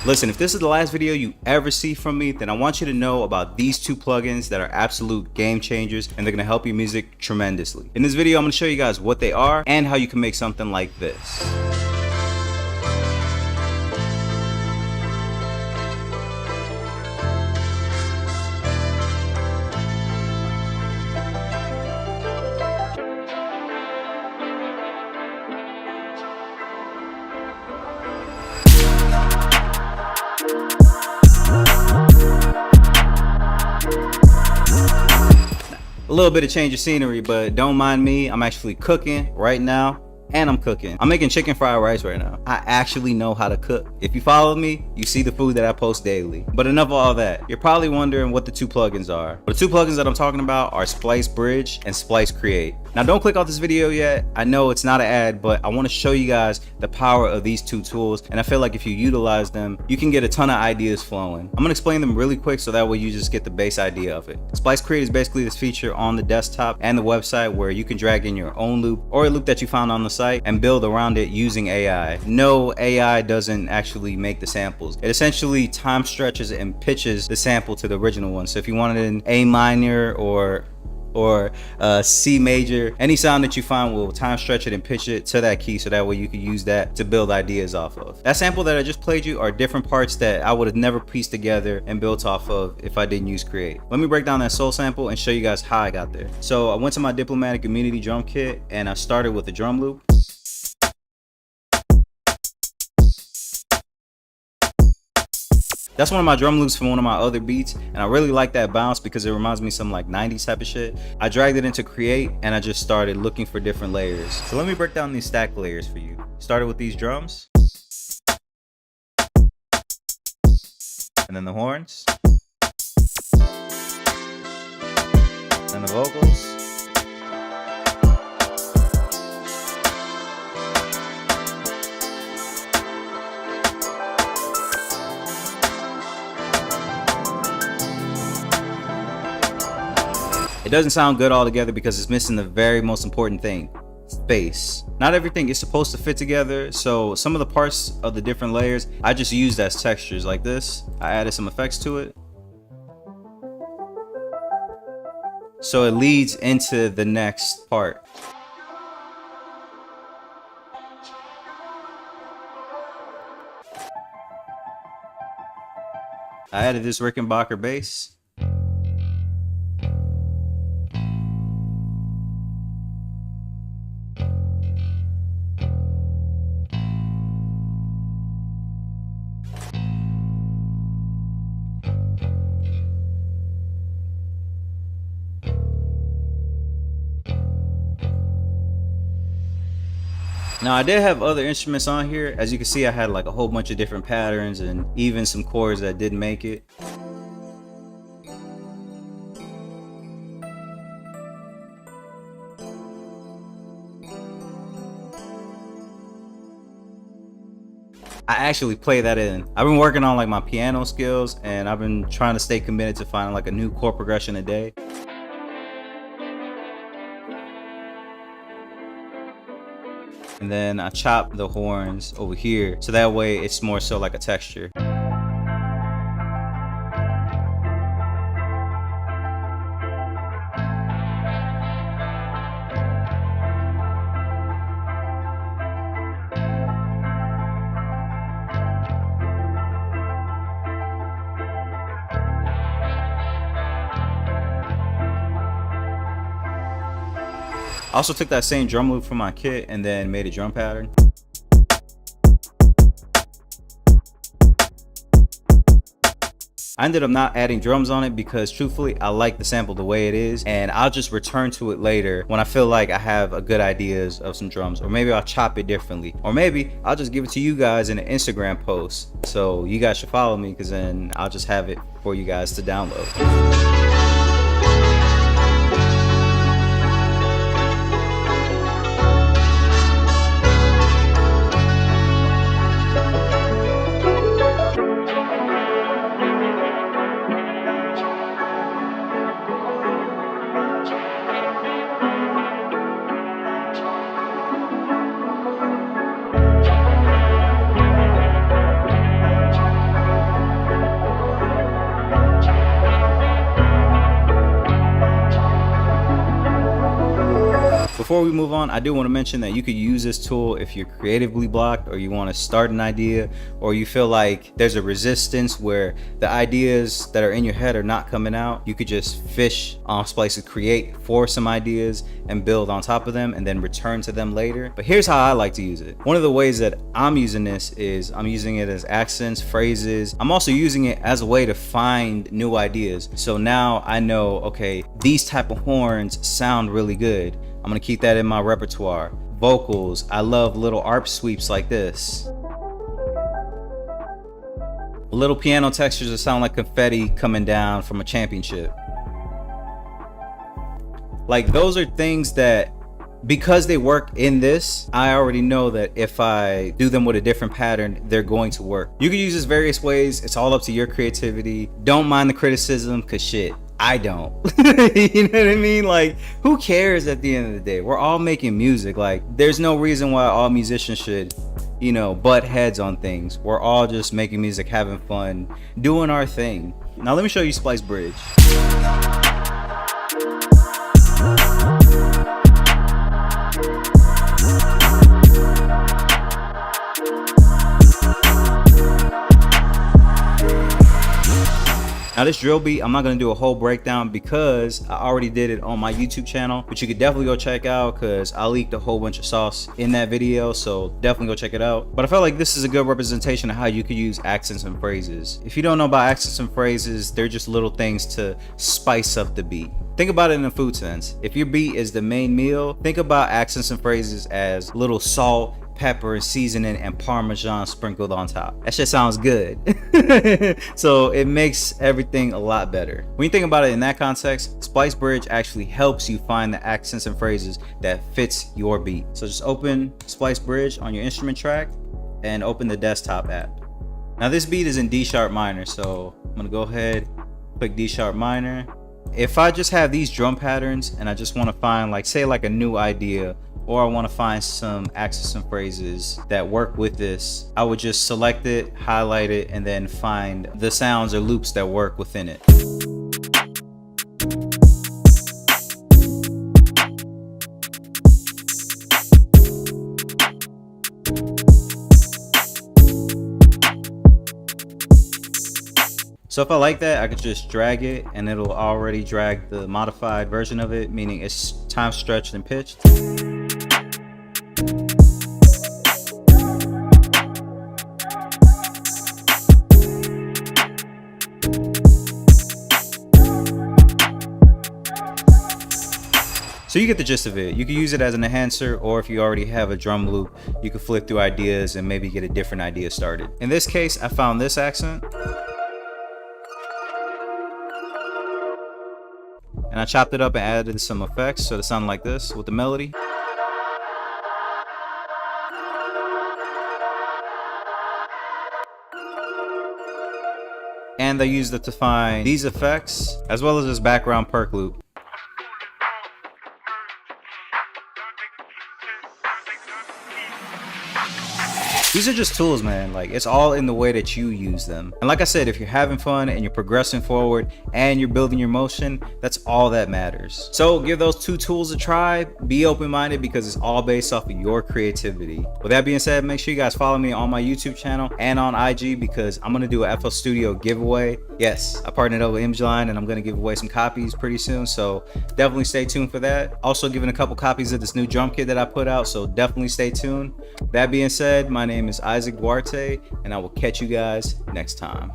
Listen, if this is the last video you ever see from me, then I want you to know about these two plugins that are absolute game changers, and they're gonna help your music tremendously. In this video, I'm gonna show you guys what they are and how you can make something like this. A little bit of change of scenery, but don't mind me. I'm actually cooking right now, and I'm cooking. I'm making chicken fried rice right now. I actually know how to cook. If you follow me, you see the food that I post daily. But enough of all that. You're probably wondering what the two plugins are. But the two plugins that I'm talking about are Splice Bridge and Splice Create. Now don't click off this video yet. I know it's not an ad, but I want to show you guys the power of these two tools, and I feel like if you utilize them, you can get a ton of ideas flowing. I'm gonna explain them really quick so that way you just get the base idea of it. Splice Create is basically this feature on the desktop and the website where you can drag in your own loop or a loop that you found on the site and build around it using AI. No, AI doesn't actually make the samples. It essentially time stretches and pitches the sample to the original one. So if you wanted an A minor or C major, any sound that you find will time stretch it and pitch it to that key, so that way you can use that to build ideas off of. That sample that I just played you are different parts that I would have never pieced together and built off of if I didn't use Create. Let me break down that soul sample and show you guys how I got there. So I went to my Diplomatic Immunity drum kit and I started with a drum loop. That's one of my drum loops from one of my other beats, and I really like that bounce because it reminds me of some like 90s type of shit. I dragged it into Create and I just started looking for different layers. So let me break down these stack layers for you. Started with these drums, and then the horns, and the vocals. It doesn't sound good all together because it's missing the very most important thing, space. Not everything is supposed to fit together, so some of the parts of the different layers I just used as textures like this. I added some effects to it, so it leads into the next part. I added this Rickenbacker bass. Now I did have other instruments on here. As you can see, I had like a whole bunch of different patterns and even some chords that didn't make it. I actually play that in. I've been working on like my piano skills, and I've been trying to stay committed to finding like a new chord progression a day. And then I chop the horns over here, so that way it's more so like a texture. I also took that same drum loop from my kit and then made a drum pattern. I ended up not adding drums on it because truthfully I like the sample the way it is, and I'll just return to it later when I feel like I have a good ideas of some drums, or maybe I'll chop it differently, or maybe I'll just give it to you guys in an Instagram post. So you guys should follow me, because then I'll just have it for you guys to download. before we move on, I do want to mention that you could use this tool if you're creatively blocked, or you want to start an idea, or you feel like there's a resistance where the ideas that are in your head are not coming out. You could just fish on Splice to create for some ideas and build on top of them and then return to them later. But here's how I like to use it. One of the ways that I'm using this is I'm using it as accents, phrases. I'm also using it as a way to find new ideas. So now I know, okay, these type of horns sound really good. I'm gonna keep that in my repertoire. Vocals, I love little ARP sweeps like this. Little piano textures that sound like confetti coming down from a championship. Like, those are things that, because they work in this, I already know that if I do them with a different pattern, they're going to work. You can use this various ways. It's all up to your creativity. Don't mind the criticism, cause shit, I don't. You know what I mean? Like, who cares at the end of the day? We're all making music. Like, there's no reason why all musicians should, you know, butt heads on things. We're all just making music, having fun, doing our thing. Now let me show you Splice Bridge. Now this drill beat, I'm not gonna do a whole breakdown because I already did it on my YouTube channel, but you could definitely go check out because I leaked a whole bunch of sauce in that video, so definitely go check it out. But I felt like this is a good representation of how you could use accents and phrases. If you don't know about accents and phrases, they're just little things to spice up the beat. Think about it in a food sense. If your beat is the main meal, think about accents and phrases as little salt, pepper, seasoning, and Parmesan sprinkled on top. That shit sounds good. So it makes everything a lot better. When you think about it in that context, Splice Bridge actually helps you find the accents and phrases that fits your beat. So just open Splice Bridge on your instrument track and open the desktop app. Now this beat is in D sharp minor, so I'm gonna go ahead, click D sharp minor. If I just have these drum patterns and I just want to find, like, say like a new idea, or I want to find some accents and phrases that work with this, I would just select it, highlight it, and then find the sounds or loops that work within it. So if I like that, I could just drag it and it'll already drag the modified version of it, meaning it's time stretched and pitched. So you get the gist of it. You can use it as an enhancer, or if you already have a drum loop, you can flip through ideas and maybe get a different idea started. In this case, I found this accent. And I chopped it up and added some effects so it sounded like this with the melody. And I used it to find these effects as well as this background perk loop. These are just tools, man. Like, it's all in the way that you use them. And like I said, if you're having fun and you're progressing forward and you're building your motion, that's all that matters. So give those two tools a try. Be open-minded because it's all based off of your creativity. With that being said, make sure you guys follow me on my YouTube channel and on IG because I'm gonna do a FL Studio giveaway. Yes, I partnered up with ImageLine and I'm gonna give away some copies pretty soon. So definitely stay tuned for that. Also giving a couple copies of this new drum kit that I put out. So definitely stay tuned. That being said, my name is Isaac Duarte, and I will catch you guys next time.